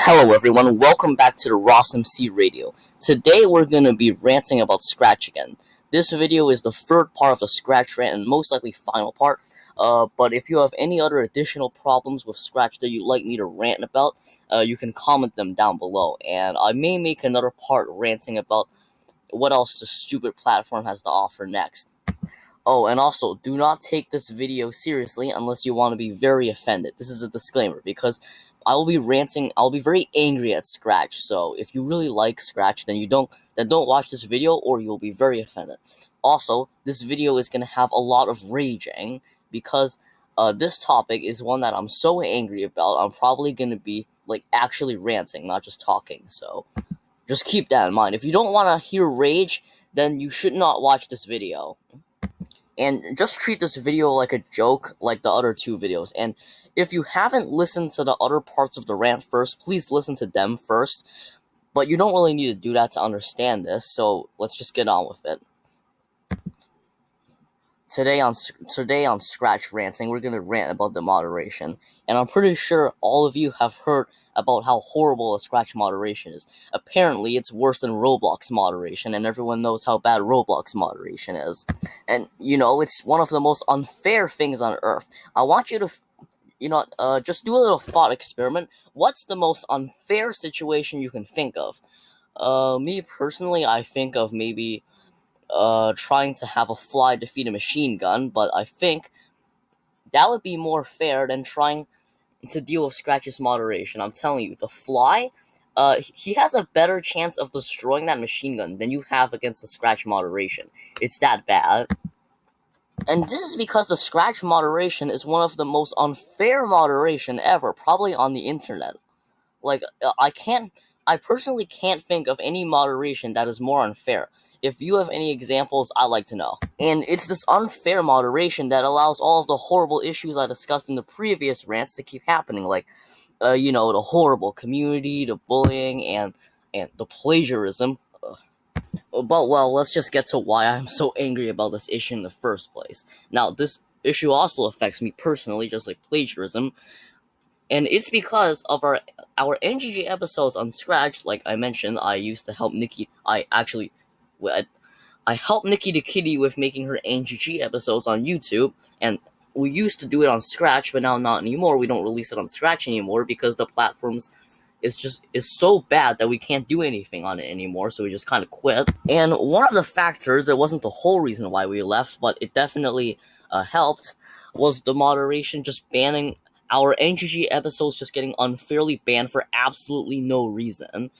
Hello everyone, welcome back to the Ross MC Radio. Today we're going to be ranting about Scratch again. This video is the third part of the Scratch rant and most likely final part. But if you have any other additional problems with Scratch that you'd like me to rant about, you can comment them down below. And I may make another part ranting about what else the stupid platform has to offer next. Oh, and also, do not take this video seriously unless you want to be very offended. This is a disclaimer, because I will be ranting, I'll be very angry at Scratch, so if you really like Scratch, then don't watch this video, or you'll be very offended. Also, this video is going to have a lot of raging, because this topic is one that I'm so angry about, I'm probably going to be, actually ranting, not just talking, so just keep that in mind. If you don't want to hear rage, then you should not watch this video. And just treat this video like a joke, like the other two videos. And if you haven't listened to the other parts of the rant first, please listen to them first. But you don't really need to do that to understand this, so let's just get on with it. Today on Scratch Ranting, we're going to rant about the moderation. And I'm pretty sure all of you have heard about how horrible a Scratch moderation is. Apparently, it's worse than Roblox moderation, and everyone knows how bad Roblox moderation is. And, it's one of the most unfair things on Earth. I want you to, just do a little thought experiment. What's the most unfair situation you can think of? Me personally, I think of maybe trying to have a fly defeat a machine gun, but I think that would be more fair than trying to deal with Scratch's moderation. I'm telling you, the fly, he has a better chance of destroying that machine gun than you have against the Scratch moderation. It's that bad. And this is because the Scratch moderation is one of the most unfair moderation ever, probably on the internet. I personally can't think of any moderation that is more unfair. If you have any examples, I'd like to know. And it's this unfair moderation that allows all of the horrible issues I discussed in the previous rants to keep happening, the horrible community, the bullying, and the plagiarism. But, let's just get to why I'm so angry about this issue in the first place. Now, this issue also affects me personally, just like plagiarism. And it's because of our NGG episodes on Scratch. Like I mentioned, I used to help Nikki. I helped Nikki the Kitty with making her NGG episodes on YouTube, and we used to do it on Scratch, but now not anymore. We don't release it on Scratch anymore because the platforms is so bad that we can't do anything on it anymore, so we just kind of quit. And one of the factors, it wasn't the whole reason why we left, but it definitely helped, was the moderation just banning our NGG episodes, just getting unfairly banned for absolutely no reason.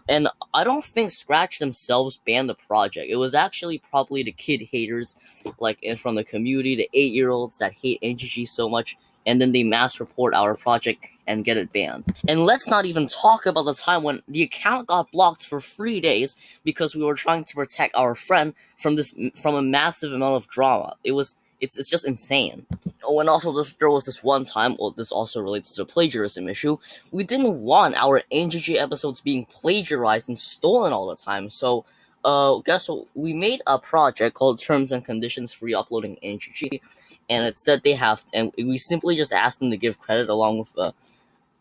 And I don't think Scratch themselves banned the project. It was actually probably the kid haters, from the community, the 8-year-olds that hate NGG so much, and then they mass report our project and get it banned. And let's not even talk about the time when the account got blocked for 3 days because we were trying to protect our friend from a massive amount of drama. It's just insane. Oh, and also there was this one time, this also relates to the plagiarism issue, we didn't want our NGG episodes being plagiarized and stolen all the time, so, guess what, we made a project called Terms and Conditions for Uploading NGG, and it said and we simply just asked them to give credit along with,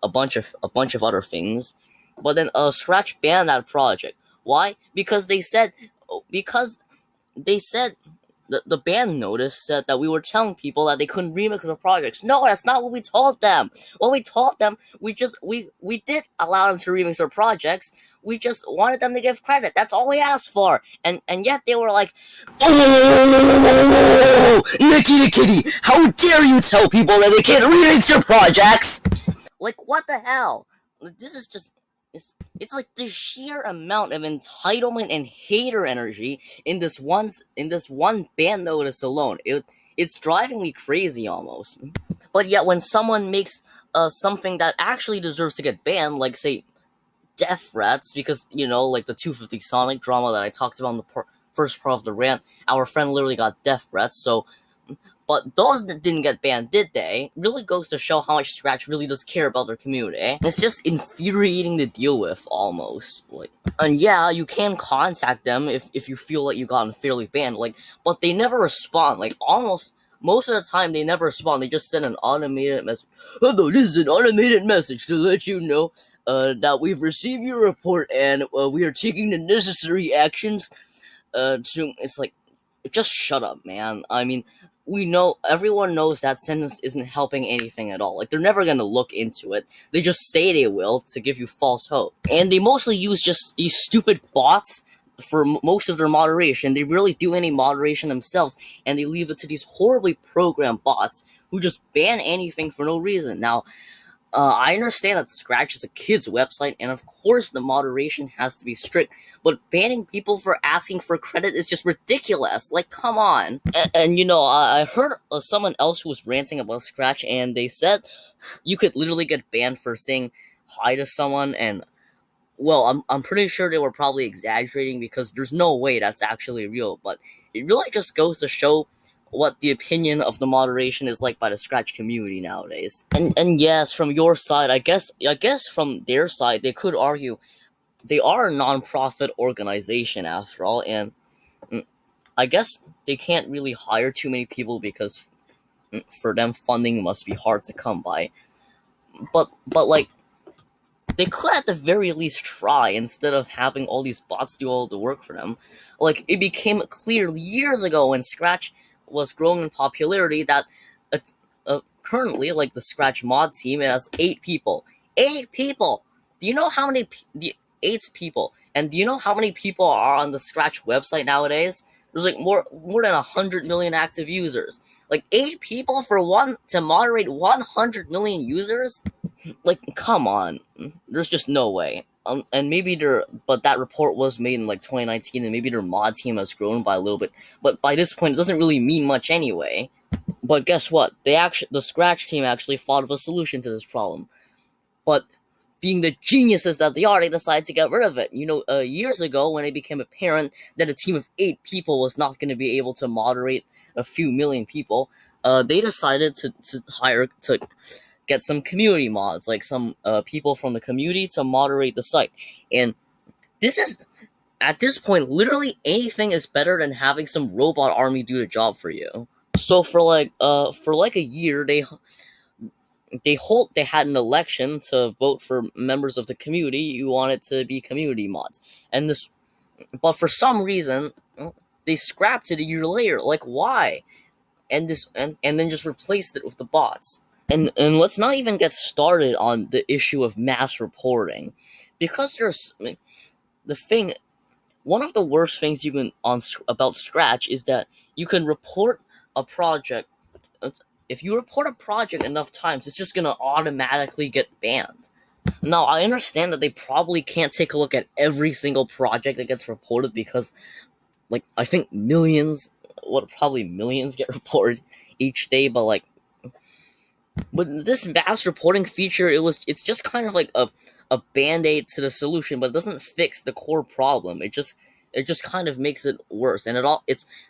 a bunch of other things, but then, Scratch banned that project. Why? Because they said, the ban notice said that we were telling people that they couldn't remix the projects. No, that's not what we told them. What we told them, we did allow them to remix their projects. We just wanted them to give credit. That's all we asked for. And yet they were like, "Oh, Nikki the Kitty, how dare you tell people that they can't remix your projects?" Like, what the hell? This is just... It's like the sheer amount of entitlement and hater energy in this one ban notice alone. It's driving me crazy almost. But yet when someone makes something that actually deserves to get banned, like say death threats, because like the 250 Sonic drama that I talked about in the first part of the rant, our friend literally got death threats. But those that didn't get banned, did they? Really goes to show how much Scratch really does care about their community. It's just infuriating to deal with, almost. And yeah, you can contact them if you feel like you got unfairly banned, but they never respond. Almost most of the time, they never respond. They just send an automated message. "Hello, this is an automated message to let you know that we've received your report and we are taking the necessary actions. To It's like, just shut up, man. I mean, everyone knows that sentence isn't helping anything at all. Like, they're never gonna look into it. They just say they will to give you false hope. And they mostly use just these stupid bots for most of their moderation. They rarely do any moderation themselves, and they leave it to these horribly programmed bots who just ban anything for no reason. Now, I understand that Scratch is a kid's website, and of course the moderation has to be strict, but banning people for asking for credit is just ridiculous. Like, come on. And I heard someone else who was ranting about Scratch, and they said you could literally get banned for saying hi to someone, and well, I'm pretty sure they were probably exaggerating because there's no way that's actually real, but it really just goes to show what the opinion of the moderation is like by the Scratch community nowadays. And yes, from your side, I guess from their side they could argue they are a non-profit organization after all, and I guess they can't really hire too many people because for them funding must be hard to come by. But like, they could at the very least try instead of having all these bots do all the work for them. Like, it became clear years ago when Scratch was growing in popularity that currently, like, the Scratch mod team, it has 8 people. 8 people! Do you know how many 8 people? And do you know how many people are on the Scratch website nowadays? There's like more than 100 million active users. Like, 8 people for one to moderate 100 million users? Like, come on. There's just no way. And maybe but that report was made in like 2019, and maybe their mod team has grown by a little bit. But by this point, it doesn't really mean much anyway. But guess what? The Scratch team actually thought of a solution to this problem. But being the geniuses that they are, they decided to get rid of it. Years ago, when it became apparent that a team of 8 people was not going to be able to moderate a few million people, they decided to get some community mods, like some people from the community to moderate the site. And at this point, literally anything is better than having some robot army do the job for you. So for like a year, they had an election to vote for members of the community who wanted to be community mods, but for some reason they scrapped it a year later. Like, why? And then just replaced it with the bots. And let's not even get started on the issue of mass reporting, because the thing one of the worst things you can about Scratch is that you can report a project. If you report a project enough times, it's just gonna automatically get banned. Now, I understand that they probably can't take a look at every single project that gets reported because, like, I think probably millions get reported each day, but this mass reporting feature, it's just kind of like a band-aid to the solution, but it doesn't fix the core problem. It just kind of makes it worse, and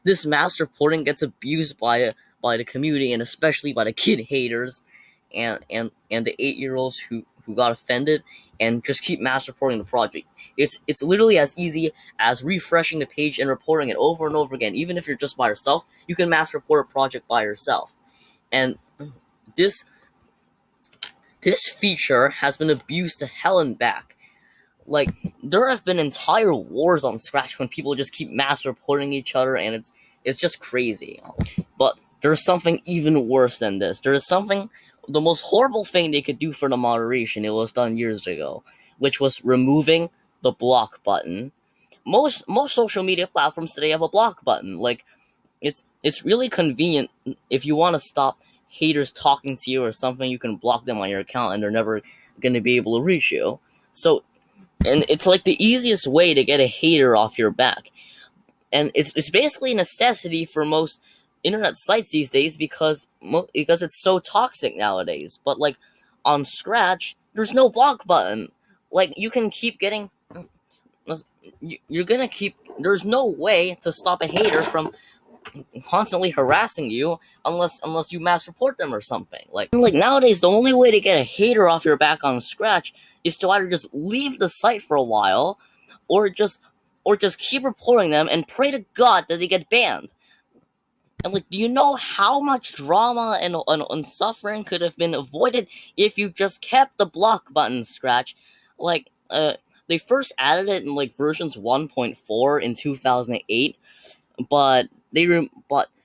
this mass reporting gets abused by the community, and especially by the kid haters and the 8-year-olds who got offended and just keep mass reporting the project. It's literally as easy as refreshing the page and reporting it over and over again. Even if you're just by yourself, you can mass report a project by yourself. And this feature has been abused to hell and back. Like, there have been entire wars on Scratch when people just keep mass reporting each other, and it's just crazy. But there's something even worse than this. The most horrible thing they could do for the moderation, it was done years ago, which was removing the block button. Most social media platforms today have a block button. Like, it's really convenient. If you want to stop haters talking to you or something, you can block them on your account and they're never going to be able to reach you. So, and it's like the easiest way to get a hater off your back. And it's basically a necessity for most internet sites these days because it's so toxic nowadays. But like, on Scratch, there's no block button. Like, you can keep getting you're gonna keep there's no way to stop a hater from constantly harassing you unless you mass report them or something. Like, nowadays, the only way to get a hater off your back on Scratch is to either just leave the site for a while, or just keep reporting them and pray to God that they get banned. And like, do you know how much drama and suffering could have been avoided if you just kept the block button, Scratch? Like, they first added it in like versions 1.4 in 2008, but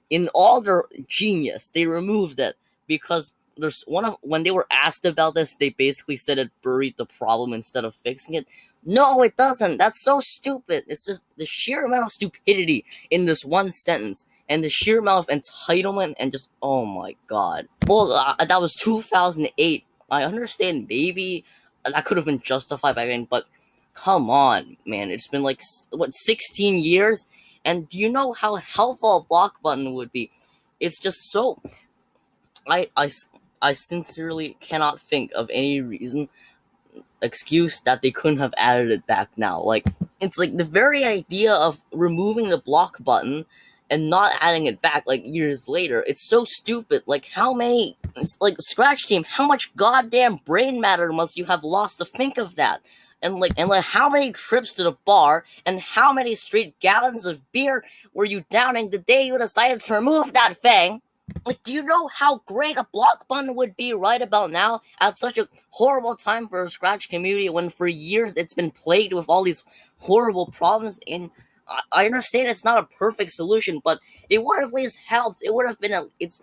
in all their genius, they removed it because there's one of when they were asked about this, they basically said it buried the problem instead of fixing it. No, it doesn't. That's so stupid. It's just the sheer amount of stupidity in this one sentence and the sheer amount of entitlement and just oh my god. Well, that was 2008. I understand maybe that could have been justified by then, but come on, man. It's been like what 16 years, and do you know how helpful a block button would be? It's just so. I, I, I sincerely cannot think of any reason, excuse that they couldn't have added it back now. Like, it's like the very idea of removing the block button and not adding it back like years later. It's so stupid. Like, how many. It's like, Scratch Team, how much goddamn brain matter must you have lost to think of that? And how many trips to the bar and how many straight gallons of beer were you downing the day you decided to remove that thing? Like, do you know how great a block button would be right about now at such a horrible time for a Scratch community when for years it's been plagued with all these horrible problems? And I understand it's not a perfect solution, but it would have at least helped. It would have been it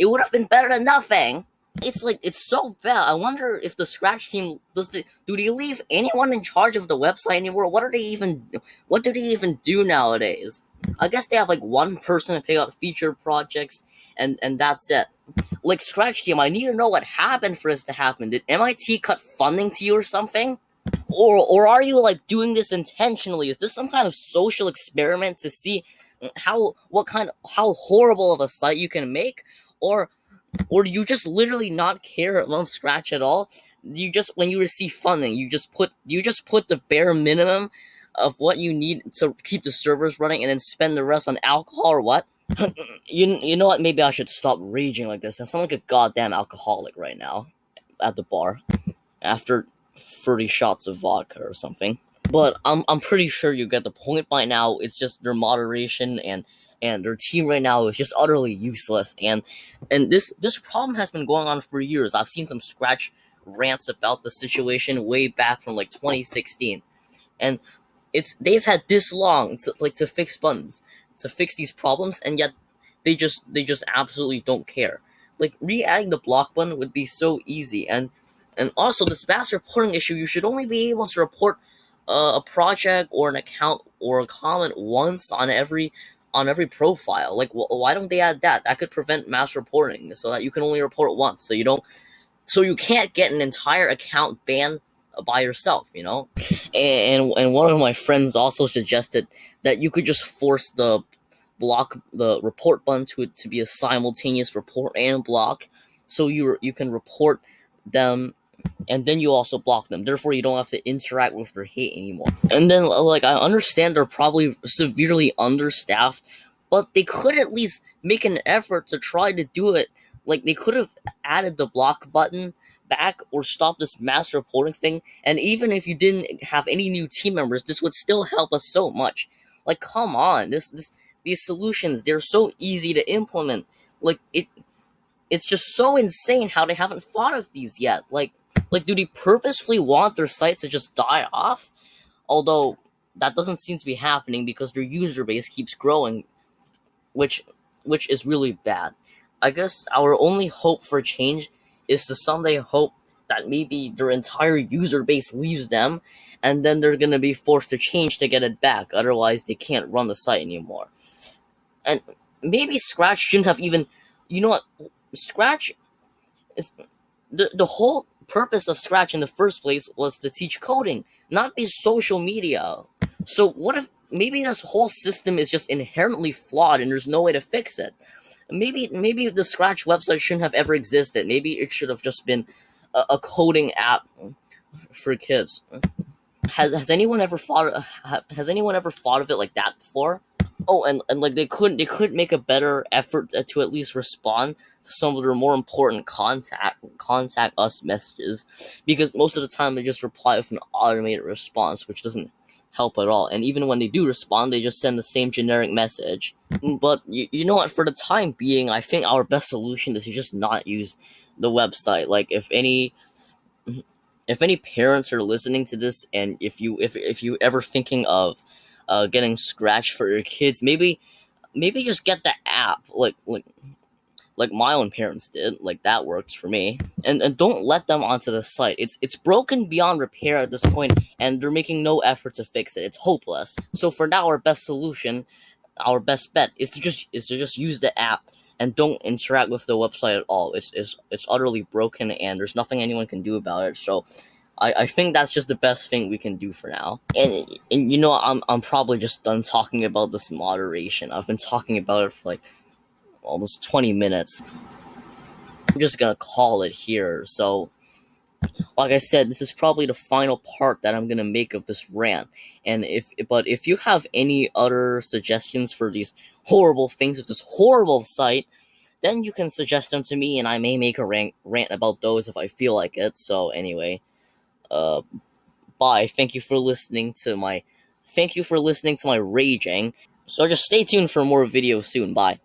would have been better than nothing. It's like it's so bad. I wonder if the Scratch team do they leave anyone in charge of the website anymore? What do they even do nowadays? I guess they have like one person to pick up feature projects and that's it. Like, Scratch team, I need to know what happened for this to happen. Did MIT cut funding to you or something? Or are you like doing this intentionally? Is this some kind of social experiment to see how horrible of a site you can make? Or or do you just literally not care about Scratch at all? You just when you receive funding, you just put the bare minimum of what you need to keep the servers running, and then spend the rest on alcohol or what? You know what? Maybe I should stop raging like this. I sound like a goddamn alcoholic right now at the bar after 30 shots of vodka or something. But I'm pretty sure you get the point by now. It's just their moderation and their team right now is just utterly useless. And this problem has been going on for years. I've seen some Scratch rants about the situation way back from like 2016, and they've had this long to fix buttons, to fix these problems, and yet they just absolutely don't care. Like, re-adding the block button would be so easy, and also this mass reporting issue. You should only be able to report a project or an account or a comment once on every profile. Like, why don't they add that? That could prevent mass reporting, so that you can only report once, so you can't get an entire account banned by yourself. And one of my friends also suggested that you could just force the report button to be a simultaneous report and block, so you can report them and then you also block them. Therefore, you don't have to interact with their hate anymore. And then, like, I understand they're probably severely understaffed, but they could at least make an effort to try to do it. Like, they could have added the block button back or stop this mass reporting thing. And even if you didn't have any new team members, this would still help us so much. Like, come on, these solutions, they're so easy to implement. Like, it's just so insane how they haven't thought of these yet. Like, do they purposefully want their site to just die off? Although that doesn't seem to be happening because their user base keeps growing, which which is really bad. I guess our only hope for change is to someday hope that maybe their entire user base leaves them, and then they're gonna be forced to change to get it back. Otherwise, they can't run the site anymore. And maybe Scratch shouldn't have even. You know what? Scratch is the whole purpose of Scratch in the first place was to teach coding, not be social media. So what if maybe this whole system is just inherently flawed and there's no way to fix it? Maybe the Scratch website shouldn't have ever existed. Maybe it should have just been a coding app for kids. Has anyone ever thought of it like that before? Oh, and like they could make a better effort to at least respond to some of their more important contact us messages, because most of the time they just reply with an automated response, which doesn't help at all. And even when they do respond, they just send the same generic message. But you know what? For the time being, I think our best solution is to just not use the website. Like, if any parents are listening to this, and if you ever thinking of getting scratched for your kids, maybe just get the app, like my own parents did. Like, that works for me. And don't let them onto the site. It's broken beyond repair at this point, and they're making no effort to fix it. It's hopeless. So for now, our best solution, our best bet, is to just use the app and don't interact with the website at all. It's utterly broken, and there's nothing anyone can do about it. So I think that's just the best thing we can do for now. And you know, I'm probably just done talking about this moderation. I've been talking about it for like almost 20 minutes. I'm just gonna call it here. So, like I said, this is probably the final part that I'm gonna make of this rant. And if you have any other suggestions for these horrible things with this horrible site, then you can suggest them to me, and I may make a rant about those if I feel like it. So anyway, uh, bye. Thank you for listening to my raging. So just stay tuned for more videos soon. Bye.